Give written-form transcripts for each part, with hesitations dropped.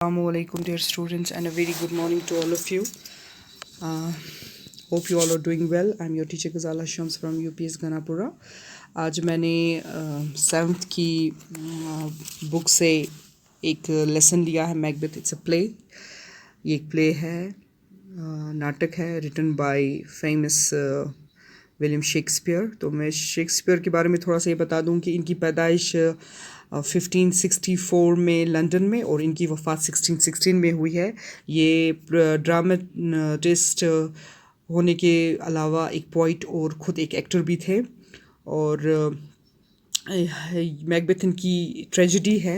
Assalamualaikum dear students and a very good morning to all of you. Uh, hope you all are doing well. I'm your teacher Ghazala Shams from UPS Ganapura. आज मैंने seventh की book से एक lesson लिया है Macbeth. It's a play. ये एक play है, नाटक है, written by famous William Shakespeare. तो मैं शेक्सपियर के बारे में थोड़ा सा ये बता दूं कि इनकी पैदाइश 1564 में लंदन में और इनकी वफ़ात 1616 में हुई है. ये ड्रामेटिस्ट होने के अलावा एक पोइट और ख़ुद एक एक्टर भी थे. और मैकबेथ इनकी ट्रेजेडी है.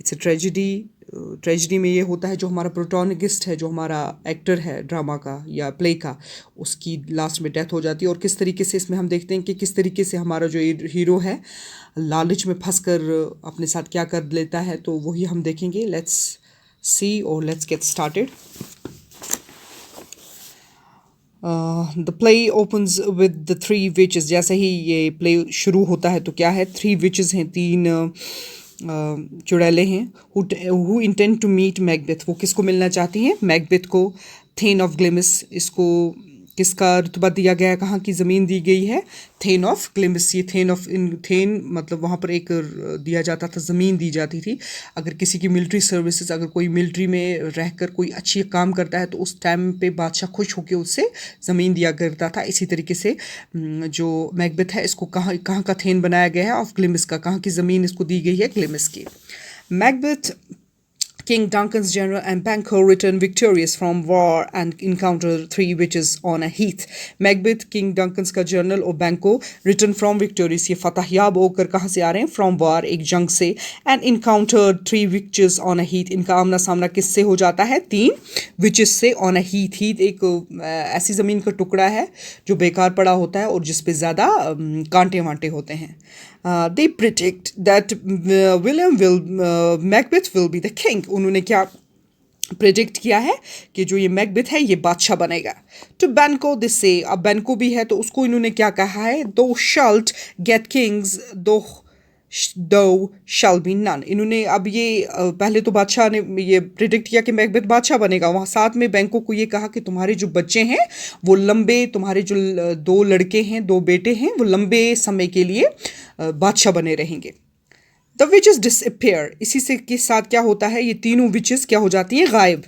It's a tragedy. ट्रेजेडी में ये होता है, जो हमारा प्रोटोनिस्ट है, जो हमारा एक्टर है ड्रामा का या प्ले का, उसकी लास्ट में डेथ हो जाती है. और किस तरीके से इसमें हम देखते हैं कि किस तरीके से हमारा जो हीरो है लालच में फंसकर अपने साथ क्या कर लेता है. तो वही हम देखेंगे. लेट्स सी और let's get started. The play opens with the three witches. जैसे ही ये प्ले शुरू होता है तो क्या है, थ्री विचेस हैं, तीन चुड़ैलें हैं. Who intend to meet Macbeth. वो किसको मिलना चाहती हैं? मैकबेथ को. Thane of Glamis. इसको किसका रुतबा दिया गया है, कहाँ की ज़मीन दी गई है? Thane of Glamis. ये थेन मतलब वहाँ पर एक दिया जाता था, ज़मीन दी जाती थी. अगर किसी की मिलिट्री सर्विसेज, अगर कोई मिलिट्री में रहकर कोई अच्छी काम करता है तो उस टाइम पे बादशाह खुश होकर उससे ज़मीन दिया करता था. इसी तरीके से जो मैकबेथ है, इसको कहाँ कहाँ का थेन बनाया गया है? ऑफ ग्लिमिस का. कहाँ की ज़मीन इसको दी गई है? ग्लिमिस की. Macbeth, King Duncan's general and Banquo return victorious from war and encountered three witches on a heath. Macbeth, King Duncan's का जनरल और Banquo return from victorious. ये फतहयाब होकर कहाँ से आ रहे हैं? From war, एक जंग से. And encountered three witches on a heath. इनका आमना सामना किससे हो जाता है? तीन witches से. on a heath. heath एक ऐसी ज़मीन का टुकड़ा है जो बेकार पड़ा होता है और जिस पे ज़्यादा कांटे वांटे होते हैं. They predict that Macbeth will be the king. उन्होंने क्या प्रेडिक्ट किया है कि जो ये मैकबेथ है ये बादशाह बनेगा. टू बैंको दिस से. अब बैंको भी है तो उसको इन्होंने क्या कहा है? दो शल्ट गेट किंग्स दो शल बी नन. इन्होंने अब ये पहले तो बादशाह ने ये प्रिडिक्ट किया कि मैकबेथ बादशाह बनेगा. वहाँ साथ में बैंको को ये कहा कि तुम्हारे जो बच्चे हैं वो लंबे, तुम्हारे जो दो लड़के हैं, दो बेटे हैं, वो लंबे समय के लिए बादशाह बने रहेंगे. The witches disappear. इसी से के साथ क्या होता है? ये तीनों विचेस क्या हो जाती हैं? गायब.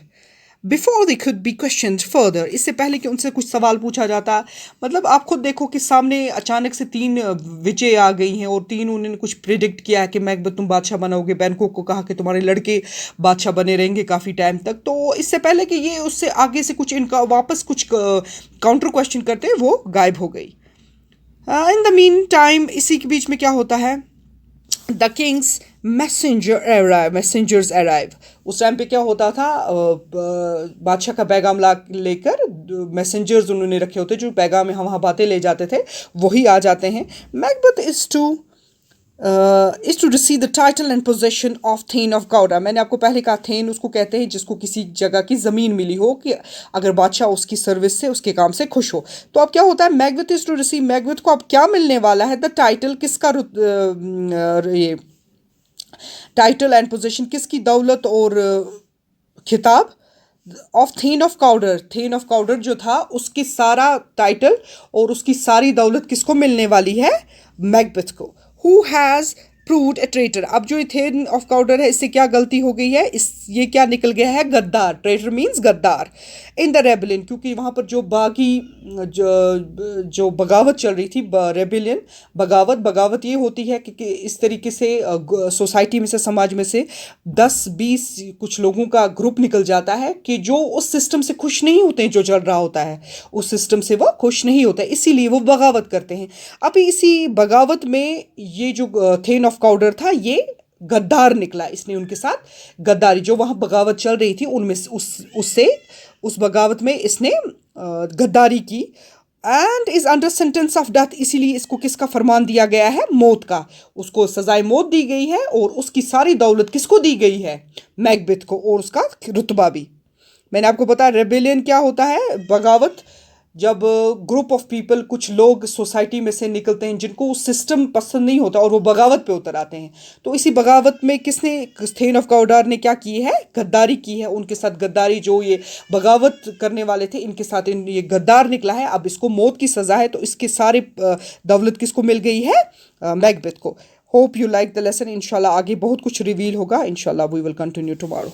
Before they could be question further. इससे पहले कि उनसे कुछ सवाल पूछा जाता. मतलब आप खुद देखो कि सामने अचानक से तीन विजय आ गई हैं और तीन उन्होंने कुछ प्रिडिक्ट किया है कि मैकबेथ तुम बादशाह बनोगे. बैंको को कहा कि तुम्हारे लड़के बादशाह बने रहेंगे काफ़ी टाइम तक. तो इससे पहले कि ये उससे आगे से कुछ इनका वापस कुछ काउंटर क्वेश्चन करते वो गायब हो गई. इन द मीन टाइम, इसी के बीच में क्या होता है? The Kings messengers arrive. उस टाइम पे क्या होता था? बादशाह का पैगाम ला लेकर मैसेंजर्स उन्होंने रखे होते जो पैगाम में हम वहाँ बातें ले जाते थे, वही आ जाते हैं. Macbeth is to receive the title and possession of thane of Cawdor. मैंने आपको पहले कहा थेन उसको कहते हैं जिसको किसी जगह की ज़मीन मिली हो, कि अगर बादशाह उसकी सर्विस से, उसके काम से खुश हो. तो अब क्या होता है? Macbeth is to receive. Macbeth को अब क्या मिलने वाला है? The title. किसका ये टाइटल एंड पोजीशन, किसकी? दौलत और खिताब. Of thane of Cawdor. Thane of Cawdor जो था उसकी सारा टाइटल और उसकी सारी दौलत किसको मिलने वाली है? मैकबेथ को. Who has proved A traitor. अब जो थेन ऑफ काउडर है, इससे क्या गलती हो गई है? ये क्या निकल गया है? गद्दार. ट्रेटर मीन्स गद्दार. इन द रेबिलियन, क्योंकि वहाँ पर जो जो बगावत चल रही थी, रेबिलियन, बगावत ये होती है कि इस तरीके से सोसाइटी में से, समाज में से 10-20 कुछ लोगों का ग्रुप निकल जाता है कि जो उस सिस्टम से खुश नहीं होते हैं, जो चल रहा होता है उस सिस्टम से वो खुश नहीं होता है, इसीलिए वो बगावत करते हैं. अभी इसी बगावत में ये जो थेन ऑफ काउडर था ये गद्दार निकला. इसने उनके साथ गद्दारी, जो वहाँ बगावत चल रही थी उनमें उस बगावत में इसने गद्दारी की. And is under sentence of death. इसीलिए इसको किसका फरमान दिया गया है? मौत का. उसको सजाए मौत दी गई है और उसकी सारी दौलत किसको दी गई है? मैकबेथ को. और उसका रुतबा भी. मैंने आपको बताया रेबेलियन क्या होता है? बगावत. जब ग्रुप ऑफ पीपल, कुछ लोग सोसाइटी में से निकलते हैं जिनको वो सिस्टम पसंद नहीं होता और वो बगावत पे उतर आते हैं। तो इसी बगावत में किसने, थेन ऑफ कौडार ने क्या की है, गद्दारी की है उनके साथ। गद्दारी, जो ये बगावत करने वाले थे इनके साथ ये गद्दार निकला है, अब इसको मौत की सज़ा है। तो इसके सारे दौलत किसको मिल गई है, मैकबेथ को। Hope you like the lesson. इंशाल्लाह आगे बहुत कुछ रिवील होगा। इंशाल्लाह वी विल कंटिन्यू टुमारो।